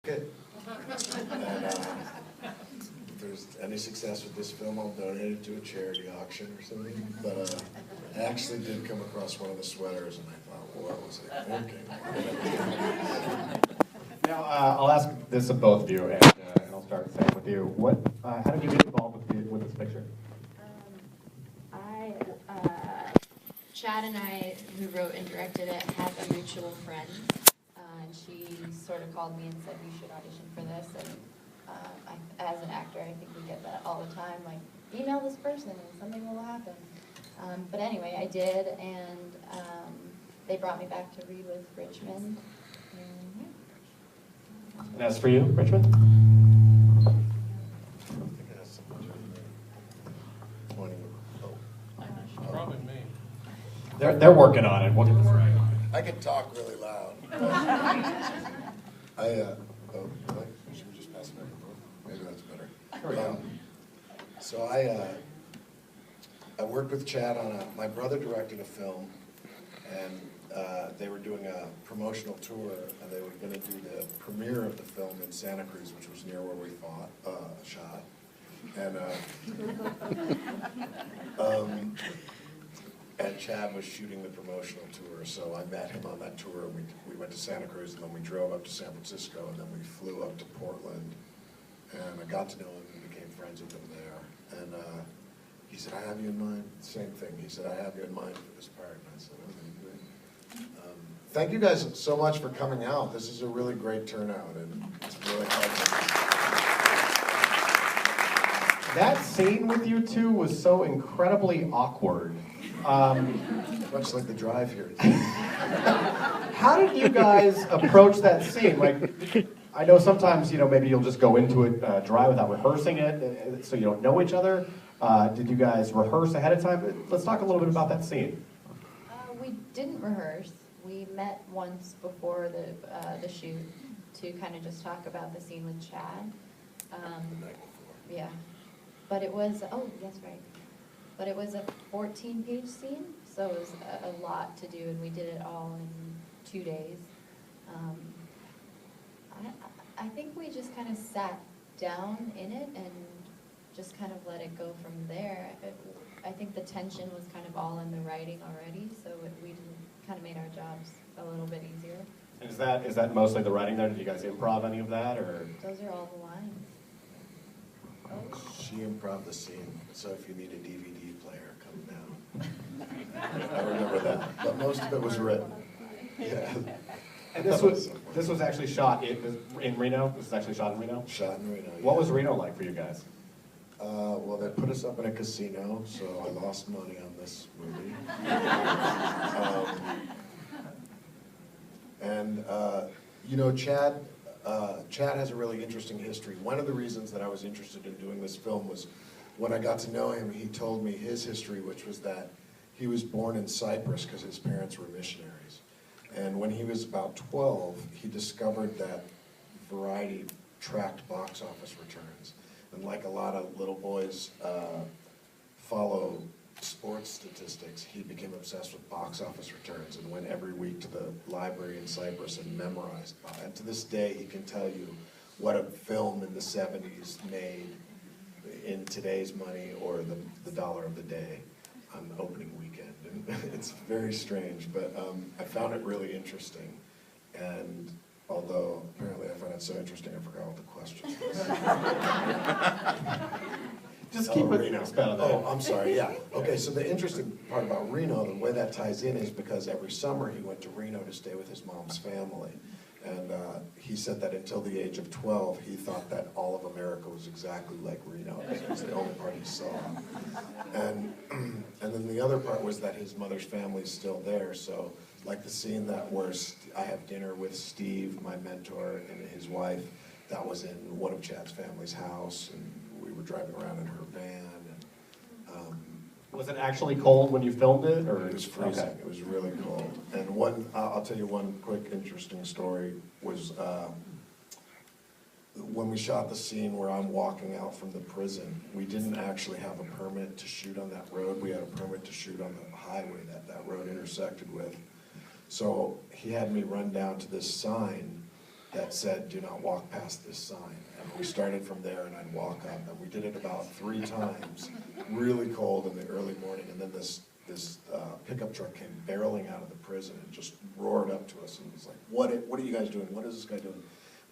Good. And if there's any success with this film, I'll donate it to a charity auction or something. But I actually did come across one of the sweaters, and I thought, well, what was I thinking? Now, I'll ask this of both of you, and I'll start saying with you. How did you get involved with this picture? Chad and I, who wrote and directed it, had a mutual friend, and she sort of called me and said, you should audition for this, and as an actor, I think we get that all the time, like, email this person and something will happen. But anyway, I did, and they brought me back to read with Richmond, and yeah. And as for you, Richmond? I think I have something pointing. Probably me. They're working on it. I can talk really loud. Should we just pass the microphone? Maybe that's better. So I worked with Chad on my brother directed a film, and they were doing a promotional tour, and they were going to do the premiere of the film in Santa Cruz, which was near where we shot. And Chad was shooting the promotional tour, so I met him on that tour, and we went to Santa Cruz, and then we drove up to San Francisco, and then we flew up to Portland, and I got to know him and became friends with him there. And he said, I have you in mind. Same thing. He said, I have you in mind for this part. And I said, okay, good. Thank you guys so much for coming out. This is a really great turnout, and it's really helpful. That scene with you two was so incredibly awkward. Much like the drive here. How did you guys approach that scene? Like, I know sometimes, maybe you'll just go into it dry without rehearsing it, so you don't know each other. Did you guys rehearse ahead of time? Let's talk a little bit about that scene. We didn't rehearse. We met once before the shoot to kind of just talk about the scene with Chad. The night before. Yeah. But it was, that's right. But it was a 14-page scene, so it was a lot to do, and we did it all in 2 days. I think we just kind of sat down in it and just kind of let it go from there. I think the tension was kind of all in the writing already, so we kind of made our jobs a little bit easier. And is that mostly the writing there? Did you guys improv any of that, or? Those are all the lines. She improv the scene, so if you need a DVD player, come down. I remember that, but most of it was written. Yeah. And this was actually shot in Reno? This was actually shot in Reno? Shot in Reno, yeah. What was Reno like for you guys? Well, they put us up in a casino, so I lost money on this movie. Chad has a really interesting history. One of the reasons that I was interested in doing this film was when I got to know him, he told me his history, which was that he was born in Cyprus because his parents were missionaries. And when he was about 12, he discovered that Variety tracked box office returns. And like a lot of little boys follow sports statistics, he became obsessed with box office returns and went every week to the library in Cyprus and memorized. And to this day, he can tell you what a film in the 70s made in today's money or the dollar of the day on opening weekend. And it's very strange, but I found it really interesting. And although apparently I found it so interesting, I forgot what the question was. Just keep it Reno. Oh, I'm sorry, yeah. Okay, so the interesting part about Reno, the way that ties in is because every summer he went to Reno to stay with his mom's family. And he said that until the age of 12, he thought that all of America was exactly like Reno, because it was the only part he saw. And then the other part was that his mother's family's still there, so like the scene where I have dinner with Steve, my mentor, and his wife, that was in one of Chad's family's house, and we were driving around in her van. And, was it actually cold when you filmed it, or? It was freezing. Okay. It was really cold. And I'll tell you one quick interesting story was when we shot the scene where I'm walking out from the prison, we didn't actually have a permit to shoot on that road. We had a permit to shoot on the highway that road intersected with. So he had me run down to this sign that said, "Do not walk past this sign." And we started from there, and I'd walk up, and we did it about 3 times, really cold in the early morning, and then this pickup truck came barreling out of the prison and just roared up to us and was like, what are you guys doing? What is this guy doing?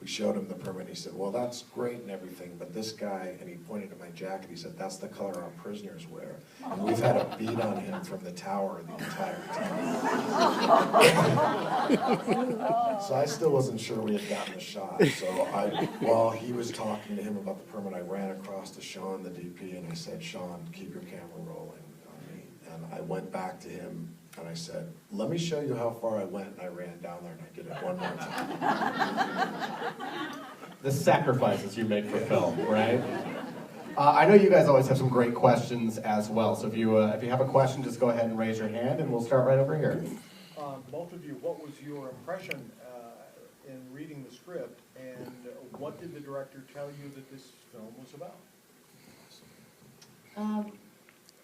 We showed him the permit. He said, well, that's great and everything, but this guy, and he pointed at my jacket, he said, that's the color our prisoners wear. And we've had a beat on him from the tower the entire time. So I still wasn't sure we had gotten the shot. So while he was talking to him about the permit, I ran across to Sean, the DP, and I said, Sean, keep your camera rolling on me. And I went back to him and I said, let me show you how far I went, and I ran down there and I did it one more time. The sacrifices you make for film, right? I know you guys always have some great questions as well, so if you have a question, just go ahead and raise your hand and we'll start right over here. Both of you, what was your impression in reading the script, and what did the director tell you that this film was about?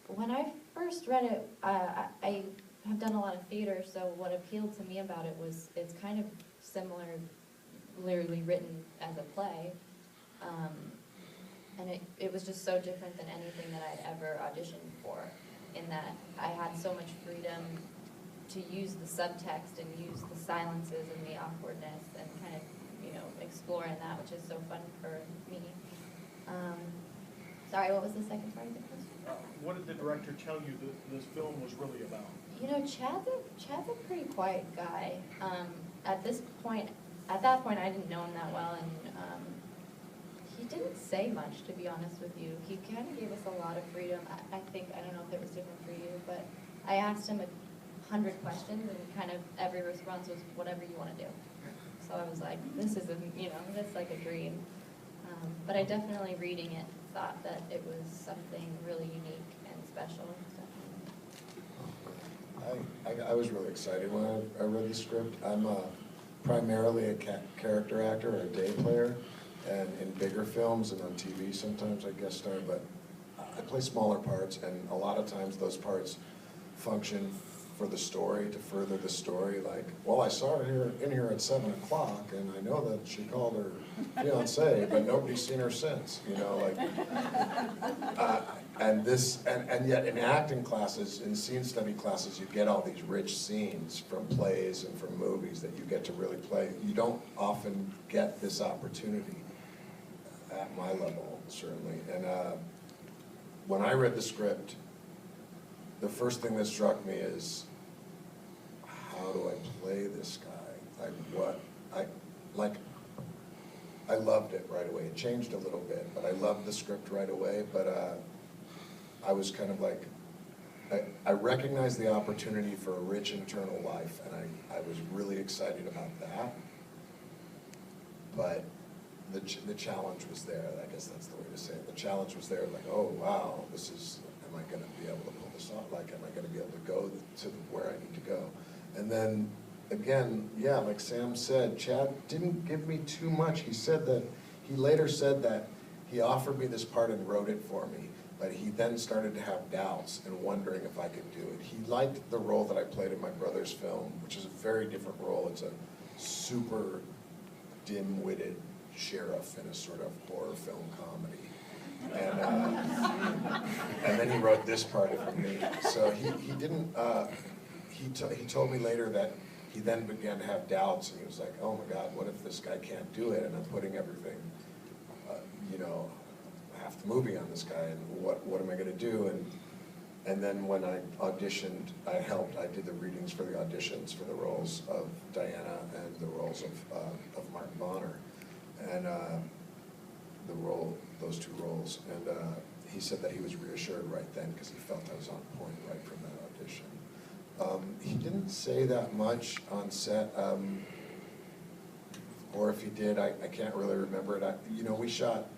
When I first read it, I have done a lot of theater, so what appealed to me about it was it's kind of similarly written as a play, and it was just so different than anything that I'd ever auditioned for, in that I had so much freedom to use the subtext and use the silences and the awkwardness and kind of, explore in that, which is so fun for me. Sorry, what was the second part of the question? What did the director tell you that this film was really about? Chad's a pretty quiet guy. At that point, I didn't know him that well, and he didn't say much, to be honest with you. He kind of gave us a lot of freedom. I don't know if it was different for you, but I asked him 100 questions, and kind of every response was whatever you want to do. So I was like, this is that's like a dream. But I definitely, reading it, thought that it was something really unique and special. So. I was really excited when I read the script. I'm primarily a character actor or a day player, and in bigger films and on TV sometimes I guest star, but I play smaller parts, and a lot of times those parts function for the story, to further the story. Like, well, I saw her in here at 7 o'clock, and I know that she called her fiance, but nobody's seen her since. And yet in acting classes, in scene study classes, you get all these rich scenes from plays and from movies that you get to really play. You don't often get this opportunity at my level, certainly. And when I read the script, the first thing that struck me is, how do I play this guy? I loved it right away. It changed a little bit, but I loved the script right away. But I was kind of like, I recognized the opportunity for a rich internal life, and I was really excited about that. But the challenge was there. I guess that's the way to say it. The challenge was there, like, oh wow, am I going to be able to pull this off? Like, am I going to be able to go to where I need to go? And then, again, yeah, like Sam said, Chad didn't give me too much. He later said that he offered me this part and wrote it for me, but he then started to have doubts and wondering if I could do it. He liked the role that I played in my brother's film, which is a very different role. It's a super dim-witted sheriff in a sort of horror film comedy. And then he wrote this part for me. So he didn't, he told me later that he then began to have doubts, and he was like, oh my God, what if this guy can't do it? And I'm putting everything, half the movie on this guy, and what am I gonna do? And then when I auditioned, I did the readings for the auditions for the roles of Diana and the roles of Mark Bonner. And those two roles, and he said that he was reassured right then because he felt I was on point right from that audition. He didn't say that much on set, or if he did, I can't really remember it. We shot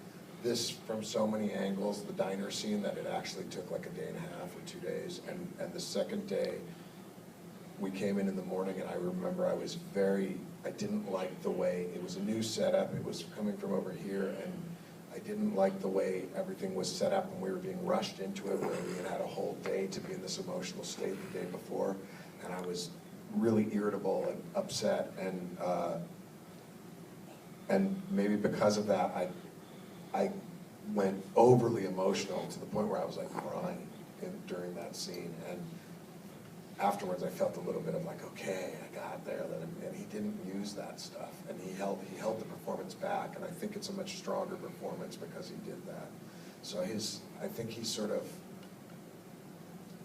this from so many angles, the diner scene, that it actually took like a day and a half or 2 days, and the second day, we came in the morning, and I remember I didn't like the way, it was a new setup, it was coming from over here, and I didn't like the way everything was set up, and we were being rushed into it, where we had a whole day to be in this emotional state the day before, and I was really irritable and upset, and and maybe because of that, I went overly emotional to the point where I was like crying during that scene. And afterwards, I felt a little bit of like, okay, I got there. And he didn't use that stuff, and he held the performance back. And I think it's a much stronger performance because he did that. So I think he's sort of,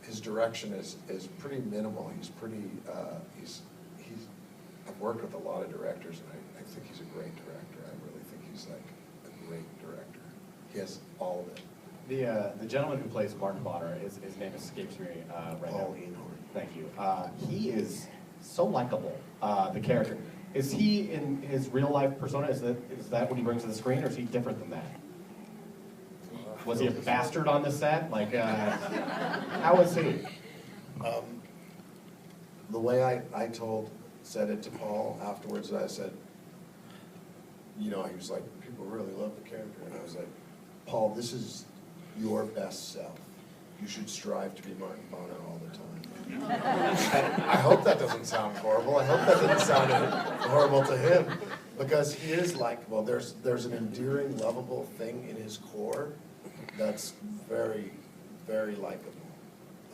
his direction is pretty minimal. He's pretty, I've worked with a lot of directors, and I think he's a great director. I really think he's like a great director. He has all of it. The gentleman who plays Martin Bonner, his name escapes me right now. Paul Enoch. Thank you. He is so likable, the character. Is he in his real life persona? Is that what he brings to the screen, or is he different than that? Was he a bastard on the set? Like, how was he? The way I said it to Paul afterwards, I said, he was like, people really love the character. And I was like, Paul, this is your best self. You should strive to be Martin Bonner all the time. I hope that doesn't sound horrible. I hope that doesn't sound horrible to him, because he is likable. There's an endearing, lovable thing in his core that's very, very likable.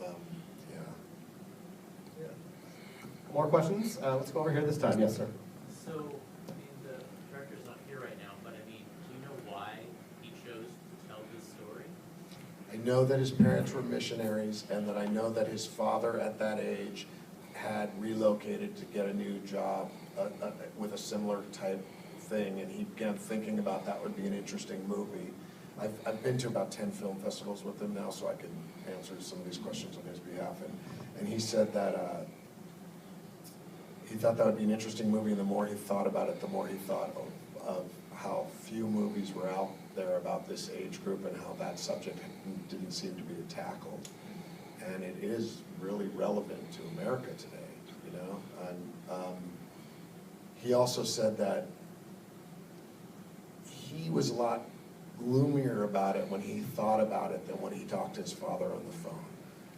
Yeah. More questions? Let's go over here this time. Yes, sir. So, the director's not here right now, but do you know why he chose to tell this story? I know that his parents were missionaries, and that I know that his father at that age had relocated to get a new job with a similar type thing, and he began thinking about that would be an interesting movie. I've been to about 10 film festivals with him now, so I can answer some of these questions on his behalf. And he said that he thought that would be an interesting movie, and the more he thought about it, the more he thought of how few movies were out there about this age group and how that subject didn't seem to be tackled. And it is really relevant to America today, And he also said that he was a lot gloomier about it when he thought about it than when he talked to his father on the phone.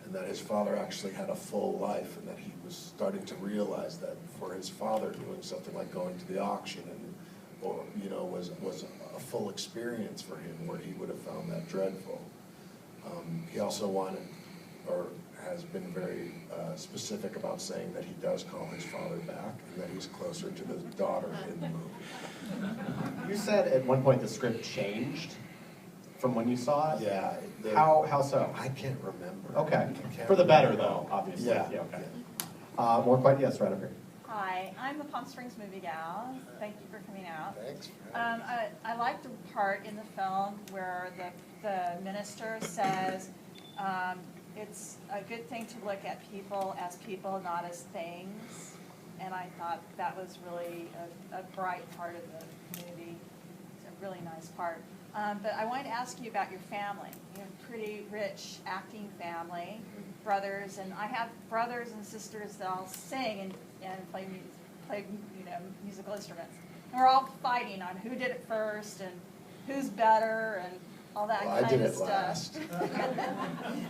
And that his father actually had a full life, and that he was starting to realize that for his father, doing something like going to the auction was a full experience for him, where he would have found that dreadful. He also has been very specific about saying that he does call his father back, and that he's closer to the daughter in the movie. You said at one point the script changed from when you saw it? Yeah. How so? I can't remember. Okay. For the better, though, obviously. Yeah. Okay. More questions? Yes, right up here. Hi, I'm the Palm Springs movie gal. Thank you for coming out. Thanks. I like the part in the film where the minister says it's a good thing to look at people as people, not as things. And I thought that was really a bright part of the movie. It's a really nice part. But I wanted to ask you about your family. You have a pretty rich acting family, brothers, and I have brothers and sisters that all sing and play musical instruments. And we're all fighting on who did it first and who's better and all that Well, kind of I did it stuff. last.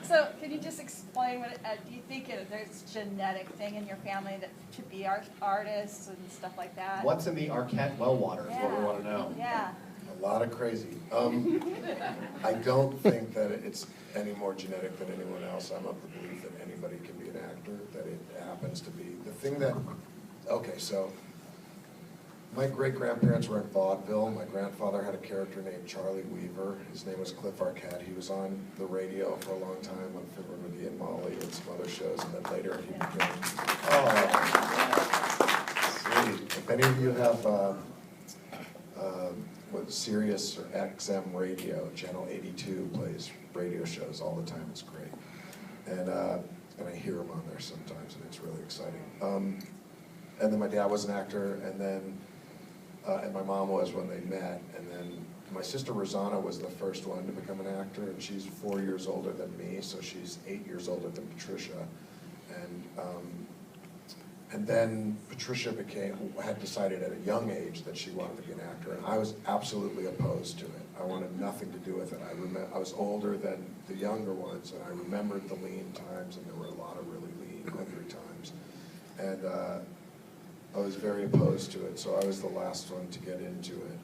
So can you just explain do you think there's a genetic thing in your family that to be artists and stuff like that? What's in the Arquette well water is what we want to know. Yeah. A lot of crazy. I don't think that it's any more genetic than anyone else. I'm of the belief that anybody can be an actor, that it happens to be. The thing that, okay, so my great-grandparents were in vaudeville. My grandfather had a character named Charlie Weaver. His name was Cliff Arquette. He was on the radio for a long time on Fiddler McGee and Molly and some other shows, and then later he became, sweet. If any of you have Sirius or XM radio, Channel 82 plays radio shows all the time. It's great. And I hear them on there sometimes, and it's really exciting. And then my dad was an actor, and my mom was when they met. And then my sister Rosanna was the first one to become an actor, and she's 4 years older than me, so she's 8 years older than Patricia. And then Patricia had decided at a young age that she wanted to be an actor, and I was absolutely opposed to it. I wanted nothing to do with it. I was older than the younger ones, and I remembered the lean times, and there were a lot of really lean, hungry times. I was very opposed to it, so I was the last one to get into it.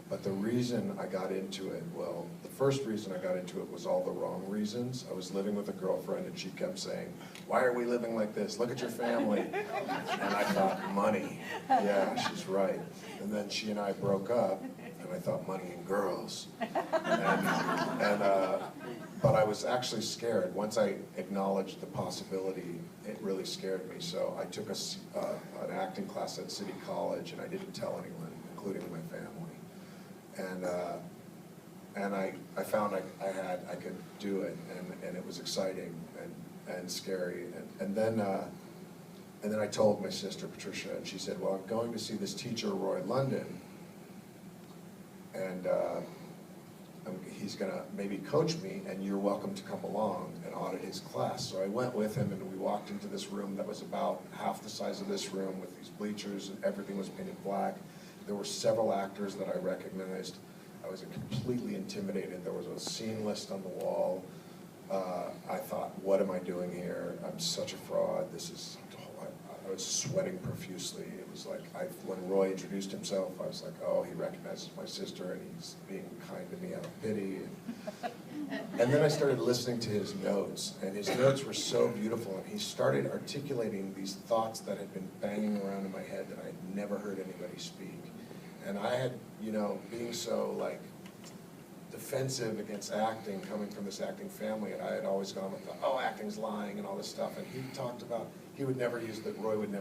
But the reason I got into it, well, the first reason I got into it was all the wrong reasons. I was living with a girlfriend and she kept saying, "Why are we living like this? Look at your family." And I thought, money. Yeah, she's right. And then she and I broke up and I thought, money and girls. But I was actually scared. Once I acknowledged the possibility, it really scared me. So I took an acting class at City College and I didn't tell anyone, including my family. And I found I could do it, and it was exciting and scary. And then I told my sister Patricia, and she said, "Well, I'm going to see this teacher, Roy London, and he's gonna maybe coach me, and you're welcome to come along and audit his class." So I went with him, and we walked into this room that was about half the size of this room with these bleachers, and everything was painted black. There were several actors that I recognized. I was completely intimidated. There was a scene list on the wall. I thought, what am I doing here? I'm such a fraud. I was sweating profusely. It was like, when Roy introduced himself, I was like, oh, he recognizes my sister and he's being kind to me out of pity. And then I started listening to his notes, and his notes were so beautiful, and he started articulating these thoughts that had been banging around in my head that I had never heard anybody speak. And I had, being so like defensive against acting, coming from this acting family, and I had always gone with acting's lying and all this stuff. And he talked about, Roy would never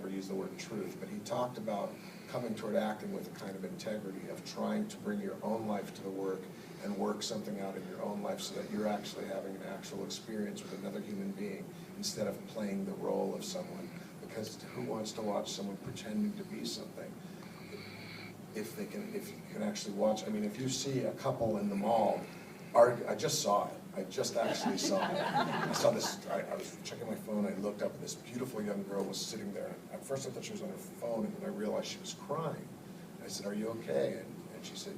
use the word truth, but he talked about coming toward acting with a kind of integrity of trying to bring your own life to the work and work something out in your own life so that you're actually having an actual experience with another human being instead of playing the role of someone. Because who wants to watch someone pretending to be something? If you can actually watch, if you see a couple in the mall, I just saw it. I just actually saw it. I saw this, I was checking my phone, I looked up, and this beautiful young girl was sitting there. At first I thought she was on her phone, and then I realized she was crying. I said, "Are you okay?" And she said,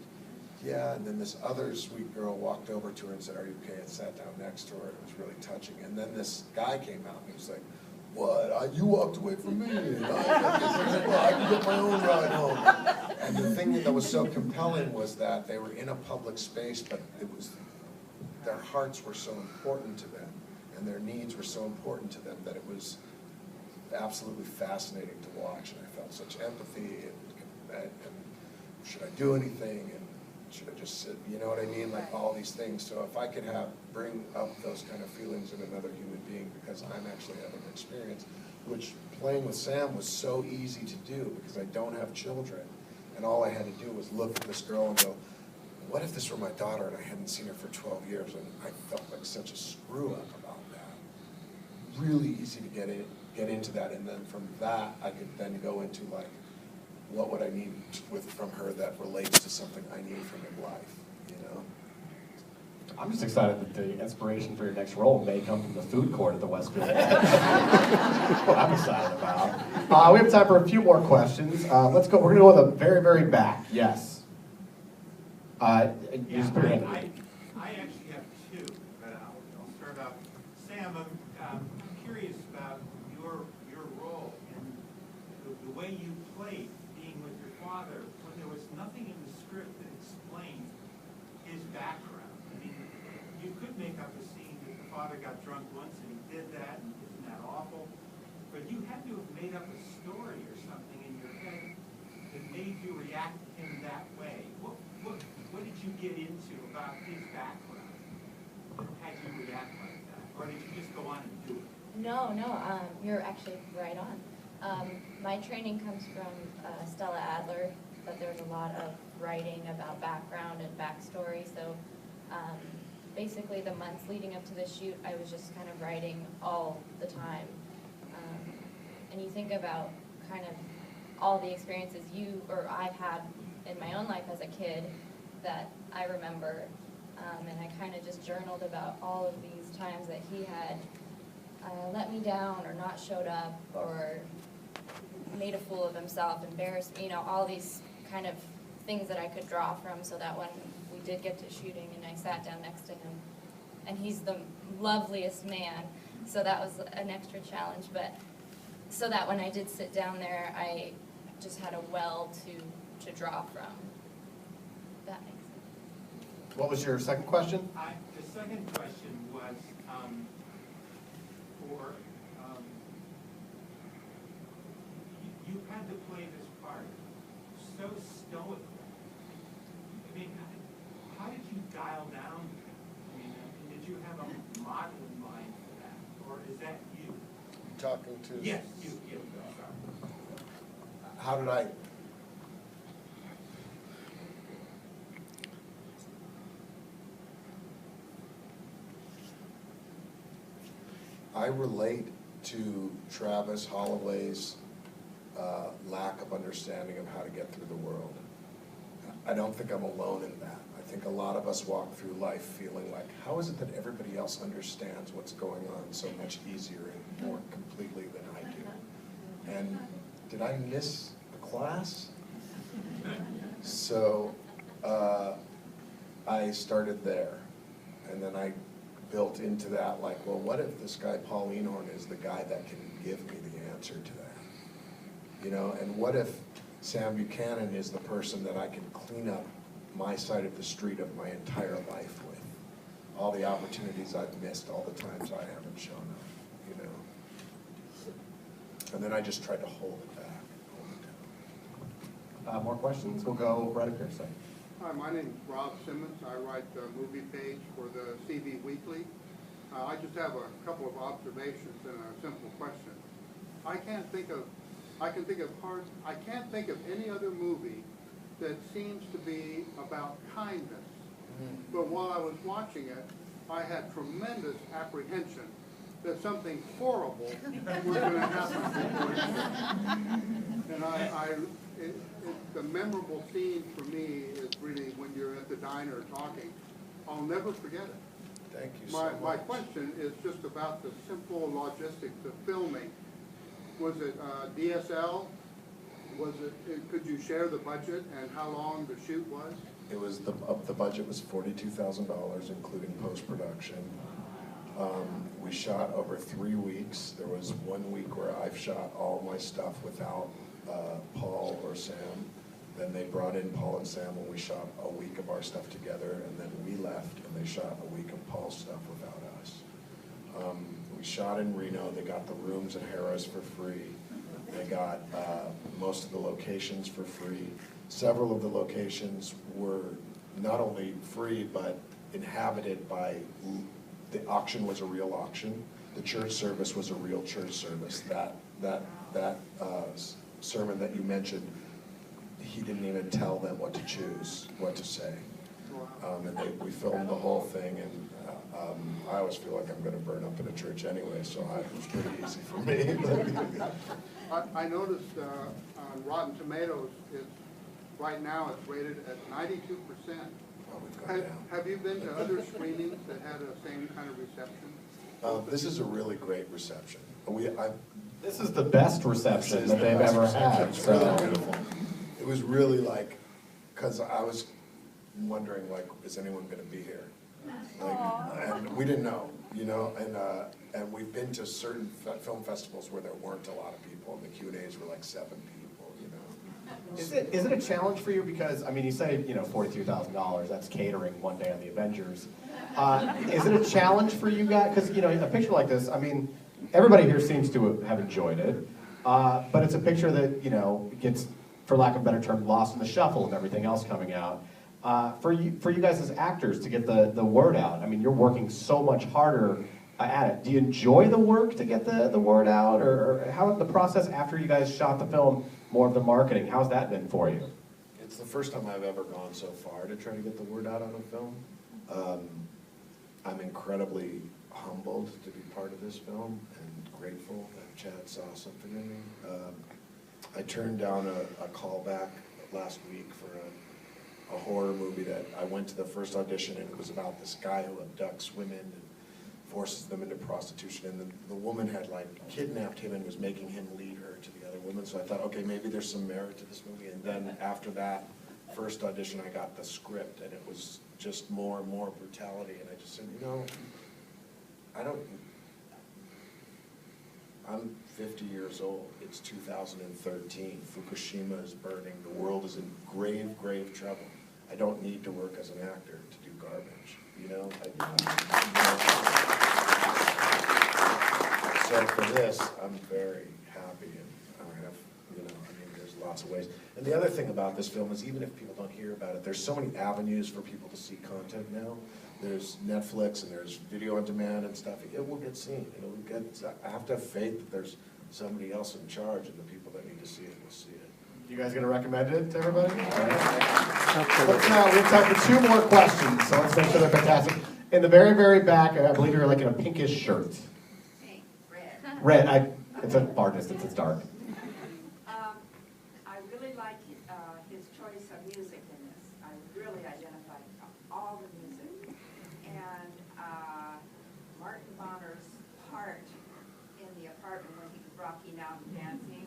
"Yeah." And then this other sweet girl walked over to her and said, "Are you okay?" and sat down next to her. It was really touching. And then this guy came out, and he was like, "What? You walked away from me. And I can get my own ride home." And the thing that was so compelling was that they were in a public space, but their hearts were so important to them, and their needs were so important to them that it was absolutely fascinating to watch. And I felt such empathy, and should I do anything, and should I just sit, you know what I mean? Like all these things. So if I could bring up those kind of feelings in another human being, because I'm actually having an experience, which playing with Sam was so easy to do because I don't have children. And all I had to do was look at this girl and go, what if this were my daughter and I hadn't seen her for 12 years? And I felt like such a screw up about that. Really easy to get into that. And then from that, I could then go into like, what would I need from her that relates to something I need from in life, I'm just excited that the inspiration for your next role may come from the food court at the Westfield. That's what I'm excited about. We have time for a few more questions. Let's go. We're going to go to the very, very back. Yes. You just put your hand up. I actually have two, but I'll start out. Sam, I'm curious about your role and the way you played being with your father when there was nothing in the script that explained his background. I mean, you could make up a scene that the father got drunk once and he did that, and isn't that awful? But you had to have made up a story or something in your head that made you react to him that way. What did you get into about his background that had you react like that? Or did you just go on and do it? No, you're actually right on. My training comes from Stella Adler, but there's a lot of writing about background and backstory. So basically the months leading up to the shoot, I was just kind of writing all the time. And you think about kind of all the experiences you or I've had in my own life as a kid that I remember. And I kind of just journaled about all of these times that he had let me down or not showed up or made a fool of himself, embarrassed me, all these kind of things that I could draw from, so that when we did get to shooting and I sat down next to him, and he's the loveliest man, so that was an extra challenge. But so that when I did sit down there, I just had a well to draw from. That makes sense. What was your second question? The second question was, for, you had to play this part so stoically. I mean, how did you dial down? I mean, did you have a model in mind for that, or is that you? Talking to. Yes, you, sorry. How did I? I relate to Travis Holloway's lack of understanding of how to get through the world. I don't think I'm alone in that. I think a lot of us walk through life feeling like, how is it that everybody else understands what's going on so much easier and more completely than I do? And did I miss a class? So I started there, and then I built into that, like, well, what if this guy Paul Eenhorn is the guy that can give me the answer to that? You know, and what if Sam Buchanan is the person that I can clean up my side of the street of my entire life with? All the opportunities I've missed, all the times I haven't shown up, you know? And then I just tried to hold it back, hold it down. More questions? We'll go right up here, sir. Hi, my name is Rob Simmons. I write the movie page for the CV Weekly. I just have a couple of observations and a simple question. I can't think of any other movie that seems to be about kindness. But while I was watching it, I had tremendous apprehension that something horrible was going to happen. And the memorable scene for me is really when you're at the diner talking. I'll never forget it. Thank you so much. My question is just about the simple logistics of filming. Was it DSL? Was it? Could you share the budget and how long the shoot was? It was the budget was $42,000, including post-production. We shot over 3 weeks. There was 1 week where I've shot all my stuff without Paul or Sam. Then they brought in Paul and Sam when we shot a week of our stuff together, and then we left and they shot a week of Paul's stuff without us. We shot in Reno. They got the rooms at Harrah's for free. They got most of the locations for free. Several of the locations were not only free, but inhabited by, the auction was a real auction. The church service was a real church service. That sermon that you mentioned, he didn't even tell them what to choose, what to say. And we filmed the whole thing, and I always feel like I'm going to burn up in a church anyway, so it was pretty easy for me. I noticed on Rotten Tomatoes, right now it's rated at 92%. Oh, we've gone down. Have you been to other screenings that had the same kind of reception? This is a really great reception. This is the best reception that they've ever had. It's really beautiful. It was really like, because I was wondering, like, is anyone going to be here? Like, and we didn't know, you know, and we've been to certain film festivals where there weren't a lot of people, and the Q&As were like 7 people, you know. Is it a challenge for you? Because, I mean, you say, you know, $42,000, that's catering one day on the Avengers. Is it a challenge for you guys? Because, you know, a picture like this, I mean, everybody here seems to have enjoyed it, but it's a picture that, you know, gets, for lack of a better term, lost in the shuffle of everything else coming out. For you guys as actors to get the word out, I mean, you're working so much harder at it. Do you enjoy the work to get the word out, or how the process after you guys shot the film, more of the marketing, how's that been for you? It's the first time I've ever gone so far to try to get the word out on a film. I'm incredibly humbled to be part of this film and grateful that Chad saw something in me. I turned down a call back last week for a horror movie that I went to the first audition, and it was about this guy who abducts women and forces them into prostitution, and the woman had like kidnapped him and was making him lead her to the other women. So I thought, okay, maybe there's some merit to this movie. And then after that first audition, I got the script, and it was just more and more brutality. And I just said, you know, I'm 50 years old. It's 2013. Fukushima is burning. The world is in grave, grave trouble. I don't need to work as an actor to do garbage, you know? So for this, I'm very happy, and I have, you know, I mean, there's lots of ways. And the other thing about this film is even if people don't hear about it, there's so many avenues for people to see content now. There's Netflix and there's video on demand and stuff. It will get seen. It'll get. I have to have faith that there's somebody else in charge, and the people that need to see it will see it. You guys gonna recommend it to everybody? All right. We have time for 2 more questions, so let's make sure they're fantastic. In the very, very back, I believe you're like in a pinkish shirt. Pink, red. Red. It's a far distance. It's dark. I really like his choice of music in this. I really identified all the music. And Martin Bonner's part in the apartment when he was rocking out and dancing,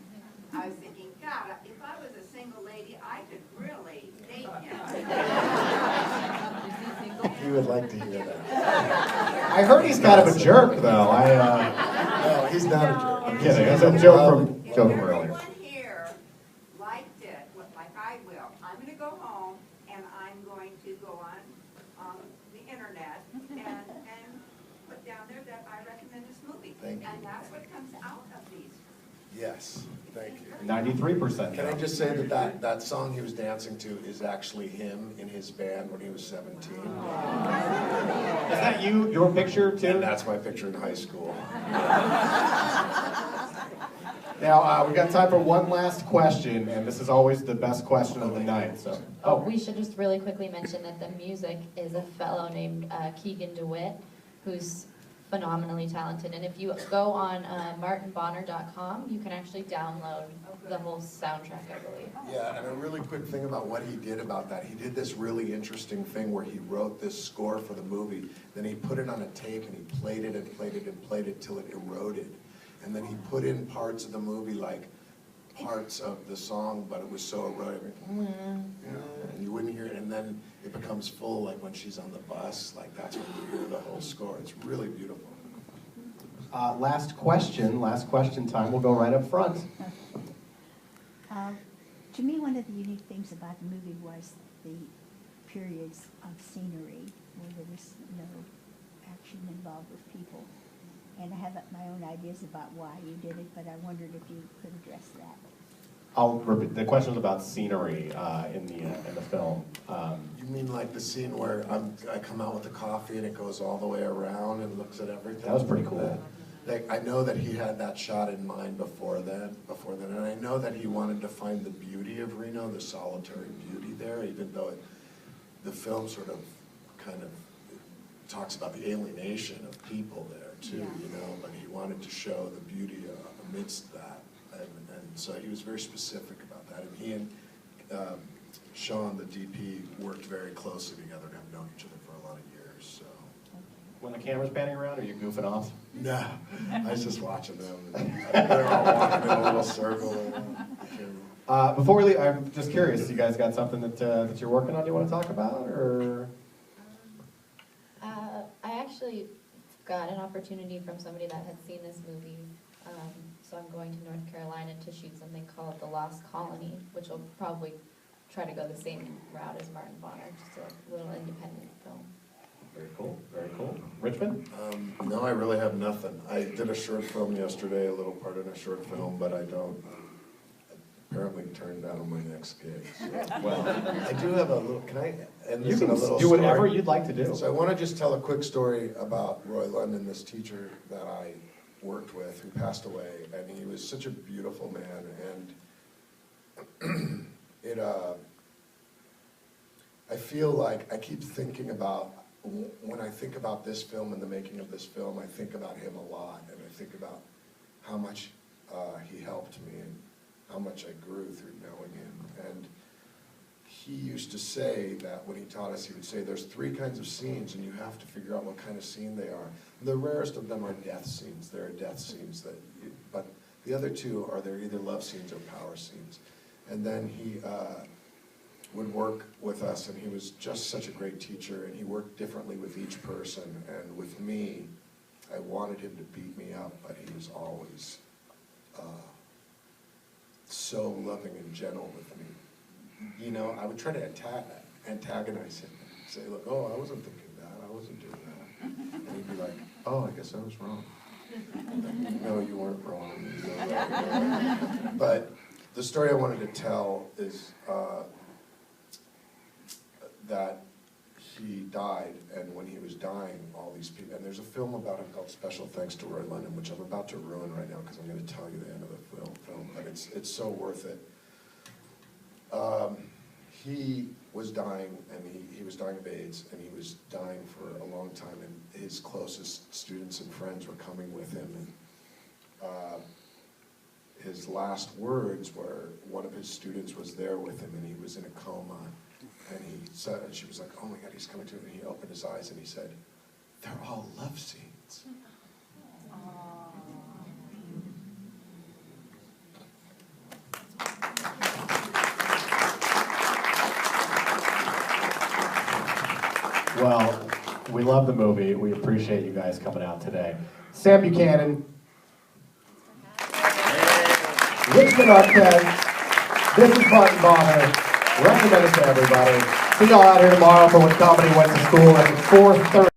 I was thinking, God, if I was a single lady, I could really date him. You would like to hear that. I heard he's kind of a jerk, though. No, he's not a jerk. I'm kidding. It's a joke from If earlier. everyone here liked it, like I will, I'm going to go home and I'm going to go on the internet and put down there that I recommend this movie. Thank you. And that's what comes out of these. Yes, thank you. 93%. Can I just say that song he was dancing to is actually him in his band when he was 17? Is that you? Your picture too? And that's my picture in high school. Now we've got time for one last question, and this is always the best question of the night. So, We should just really quickly mention that the music is a fellow named Keegan DeWitt, who's phenomenally talented. And if you go on martinbonner.com, you can actually download the whole soundtrack, I believe. Yeah, and a really quick thing about what he did about that. He did this really interesting thing where he wrote this score for the movie, then he put it on a tape and he played it and played it and played it till it eroded. And then he put in parts of the movie, like parts of the song, but it was so eroded, and you wouldn't hear it, and then it becomes full, like when she's on the bus, like that's when you hear the whole score. It's really beautiful. last question time. We'll go right up front. To me, one of the unique things about the movie was the periods of scenery where there was no action involved with people. And I have my own ideas about why you did it, but I wondered if you could address that. I'll repeat. The question was about scenery in the film. You mean like the scene where I come out with the coffee and it goes all the way around and looks at everything? That was pretty cool. I know that he had that shot in mind before then, and I know that he wanted to find the beauty of Reno, the solitary beauty there, even though the film sort of kind of talks about the alienation of people there too, you know, but he wanted to show the beauty amidst that, and so he was very specific about that, and he and Sean, the DP, worked very closely together and have known each other for a lot of years, so. When the camera's panning around, are you goofing off? No, I was just watching them. They're all walking in a little circle. Before we leave, I'm just curious. You guys got something that you're working on you want to talk about, or? I actually got an opportunity from somebody that had seen this movie. So I'm going to North Carolina to shoot something called The Lost Colony, which will probably try to go the same route as Martin Bonner, just a little independent film. Very cool, very cool. Richmond? No, I really have nothing. I did a short film yesterday, a little part in a short film, but I don't, apparently turned down my next gig. So. Well, I do have a little, can I end you this in can a little do whatever story? you'd like to do. So I want to just tell a quick story about Roy London, this teacher that I worked with who passed away, and he was such a beautiful man, and I feel like I keep thinking about, when I think about this film and the making of this film, I think about him a lot, and I think about how much he helped me and how much I grew through knowing him. And he used to say that when he taught us, he would say there's three kinds of scenes and you have to figure out what kind of scene they are. The rarest of them are death scenes. There are death scenes, but the other two are they're either love scenes or power scenes. And then he would work with us, and he was just such a great teacher, and he worked differently with each person. And with me, I wanted him to beat me up, but he was always so loving and gentle with me. You know, I would try to antagonize him and say, look, oh, I wasn't thinking that, I wasn't doing that. And he'd be like, oh, I guess I was wrong. Like, no, you weren't wrong. You know that. But the story I wanted to tell is that he died, and when he was dying, all these people, and there's a film about him called Special Thanks to Roy Lennon, which I'm about to ruin right now because I'm going to tell you the end of the film, but it's so worth it. He was dying, and he was dying of AIDS, and he was dying for a long time, and his closest students and friends were coming with him, and his last words were, one of his students was there with him, and he was in a coma, and he said, and she was like, oh my God, he's coming to him, and he opened his eyes, and he said, they're all love scenes. Well, we love the movie. We appreciate you guys coming out today. Sam Buchanan, Richmond Arquette, this is Martin Bonner. Recommend it to everybody. See y'all out here tomorrow for When Comedy Went to School at 4:30.